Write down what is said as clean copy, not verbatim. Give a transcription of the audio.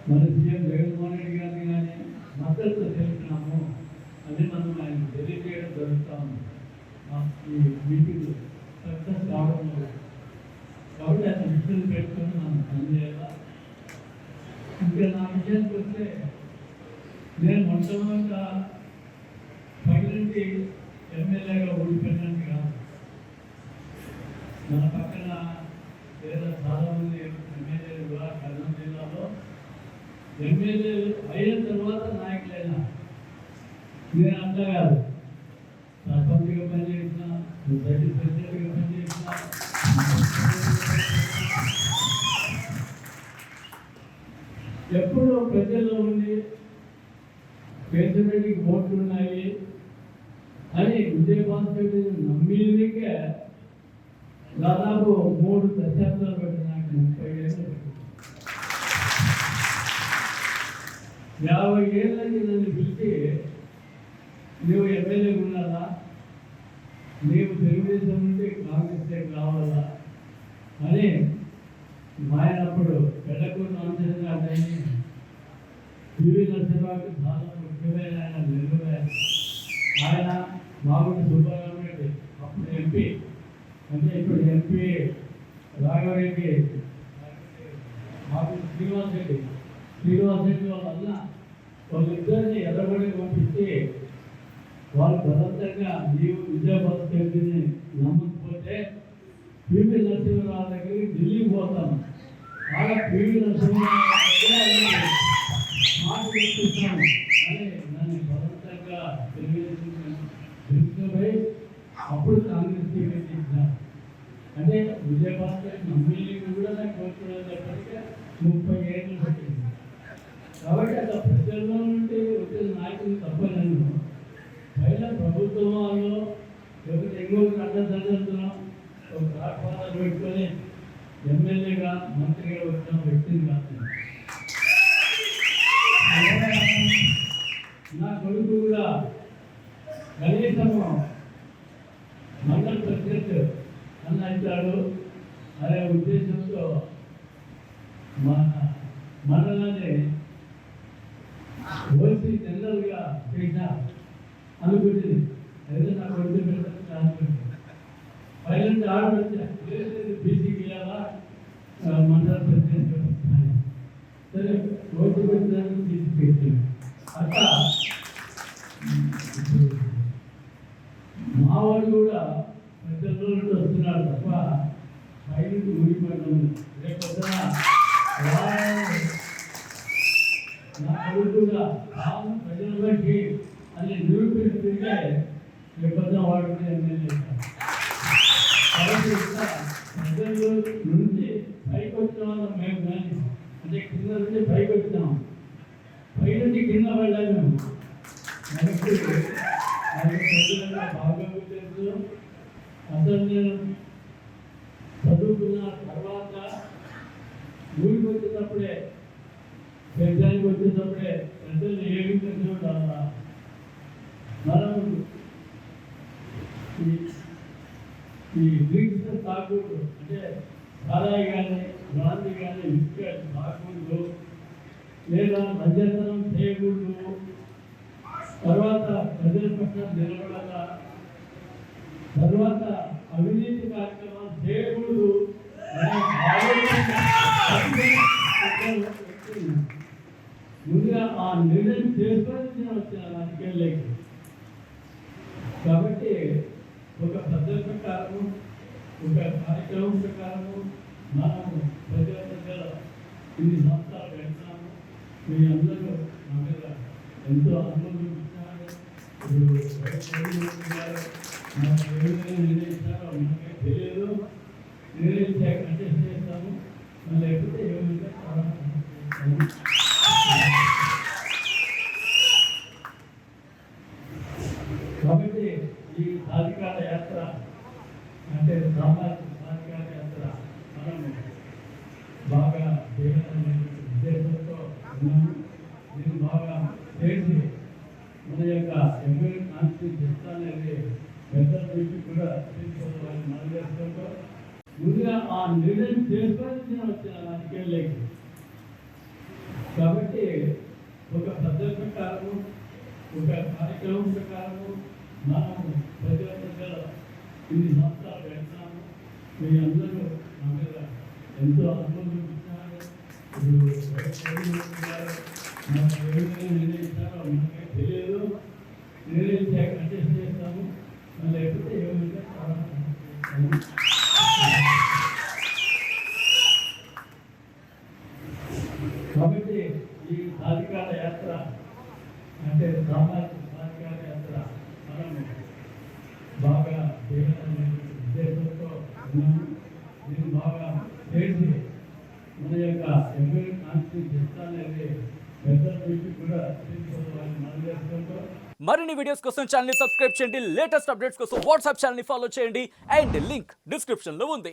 మన సీఎం జగన్మోహన్ రెడ్డి గారిని కానీ మద్దతు తెలిపినాము అని మనం ఆయన తెలియజేయడం జరుగుతూ ఉంది. ఈ మీటింగ్ సక్సెస్ కావడం కాబట్టి ఆయన దృష్టిని పెట్టుకొని మనం పనిచేయాలి. ఇంకా నా విషయానికి వస్తే నేను మొట్టమొదట పైనుంచి ఎమ్మెల్యేగా ఓడిపోయినాను కాదు. మన పక్కన లేదా చాలామంది ఎమ్మెల్యేలు కూడా కర్నూలు జిల్లాలో ఎమ్మెల్యేలు అయిన తర్వాత నాయకులైనా నేను అంతా కాదు. సర్పంచ్గా పనిచేసిన, సొసైటీ ప్రెసిడెంట్గా పనిచేసిన, ఎప్పుడూ ప్రజల్లో ఉండి కేసీఆర్కి ఓట్లు ఉన్నాయి అని విజయభాస్కర్ నమ్మికే దాదాపు 3 దశాబ్దాలు పెట్టి నాకు 30 ఏళ్ళు 50 ఏళ్ళకి నన్ను పిలిచి నువ్వు ఎమ్మెల్యే ఉన్నారా, నీవు తెలుగుదేశం నుండి కాంగ్రెస్ కావాలా అని ఆయనప్పుడు పెద్దకూరు రామచంద్ర గారిని పివి నరసింహకి చాలా ముఖ్యమైన ఆయన నిలువే ఆయన మాగుంటి సుబ్బారామరెడ్డి అప్పుడు ఎంపీ, అంటే ఇప్పుడు ఎంపీ రాఘవరెడ్డి మాగుంటి శ్రీనివాసరెడ్డి వల్ల వాళ్ళిద్దరిని ఎర్రబడి పంపించి వాళ్ళు బలవంతంగా నీవు విజయభాస్కర్ని నమ్మకపోతే పివి నరసింహరావు దగ్గరికి ఢిల్లీకి పోతాం. అలా పివి నరసింహరావు మాట ఇస్తున్నాను అని నన్ను బలవంతంగా తెలుసుకుపోయి అప్పుడు కాంగ్రెస్ టికెట్ ఇచ్చినారు. అంటే విజయభాస్కర్ నమ్మిల్ని కూడా నాకు కోరుకునేటప్పటికే 30 ఏళ్ళు పట్టింది. కాబట్టి అట్లా ప్రజల్లో నుండి వచ్చిన నాయకులు తప్పలేను. పైన ప్రభుత్వం వాళ్ళు లేకపోతే ఎన్నోకి అడ్డంతున్నాం ఒక రాష్ట్రాలు పెట్టుకొని ఎమ్మెల్యేగా మంత్రిగా వచ్చిన వ్యక్తిని కాదు. నా కొడుకు కూడా కనీసం మండల ప్రెసిడెంట్ అని అంటాడు. అనే ఉద్దేశంతో మన మండలాన్ని ఓసీ జనరల్గా చేశా అనుకుంటుంది. అయితే నా కొడుకు పెట్టాలని అనుకుంటుంది. పైన ఆర్డర్ వచ్చి బీసీకి ఇవ్వాలా మండల ప్రెసిడెంట్ సరే ఓటు పెట్టడానికి తీసుకెళ్ళి అట్లా మావాడు కూడా ప్రజల్లో నుండి వస్తున్నాడు తప్ప పైన ఊరిపడ్డం రేపొద్దున నా కొడుకు కూడా ప్రజల బట్టి అని నిరూపిస్తుంటే రేపొద్దున వాడు కూడా ఎమ్మెల్యే. కాబట్టి ప్రజల్లో నుండి పైకి వచ్చిన వాళ్ళం మేము కానీ అంటే కింద నుండి పైకి వచ్చాం, పై నుండి కింద పడ్డాము. మనకి ప్రజలంగా బాగా తెలుసు. అసలు నేను చదువుకున్న తర్వాత ఊరికి వచ్చేటప్పుడే పెద్దానికి వచ్చేటప్పుడే ప్రజలు ఏ విధంగా ఉండాలా, మనం ఈ డ్రింక్స్ తాగకూడదు, అంటే సారాయి కానీ బ్రాంతి కానీ విస్కీ తాగకూడదు, లేదా మధ్యతనం చేయకూడదు, తర్వాత ప్రజల పట్ల నిలబడాల, తర్వాత అవినీతి కార్యక్రమాలు చేయకూడదు ముందుగా ఆ నిర్ణయం చేసుకొని వచ్చిన రాజకీయాల్లోకి. కాబట్టి ఒక పద్ధతి ప్రకారము ఒక కార్యక్రమం ప్రకారము మనము ప్రజల ఇన్ని సంవత్సరాలు పెడతాము. మీ అందరూ నా మీద ఎంతో అనుభవం చూపిస్తున్నారు. ఇప్పుడు నిర్ణయించారో మనకే తెలియదు. నిర్ణయించాక కంటెస్ట్ చేస్తాము, లేకపోతే ఏమైనా కాబట్టి ఈ సాధికార యాత్ర అంటే సామాజిక సాధికార యాత్ర మనం బాగా చేయాలనే ఉద్దేశంతో ఉన్నాము. దీన్ని బాగా చేసి మన యొక్క ఎమ్మెల్యే కాన్స్టిట్యూన్సీ చేస్తాననేది పెద్దల నుంచి కూడా తీసుకోవాలని మనం చేసుకుంటూ ముందుగా ఆ నిర్ణయం చేసుకొని వచ్చిన రాజకీయాల్లోకి కాబట్టి ఒక పద్ధతి ప్రకారము ఒక కార్యక్రమం ప్రకారము మనము ప్రజల ఇన్ని సంవత్సరాలు పెడతాము. మీ అందరూ నా మీద ఎంతో అనుభవం చూపిస్తున్నారు. నాకు ఏ విధంగా నిర్ణయించారో మనకే తెలియదు. నిర్ణయించాక అడ్జస్ట్ చేస్తాము, లేకపోతే ఏ విధంగా కాబట్టి ఈ సాధికార యాత్ర అంటే సామాజిక సాధికార యాత్ర మనము బాగా చేయాలనే ఉద్దేశంతో ఉన్నాము. నేను బాగా చేసి మన యొక్క ఎంపీ కాన్స్టిట్యూన్సీ చేస్తాననేది పెద్దల నుంచి కూడా తీసుకోవాలని మనం చేసుకుంటూ మరిన్ని వీడియోస్ కోసం ఛానల్ ని సబ్స్క్రైబ్ చేయండి. లేటెస్ట్ అప్డేట్స్ కోసం వాట్సాప్ ఛానల్ ని ఫాలో చేయండి. అండ్ లింక్ డిస్క్రిప్షన్ లో ఉంది.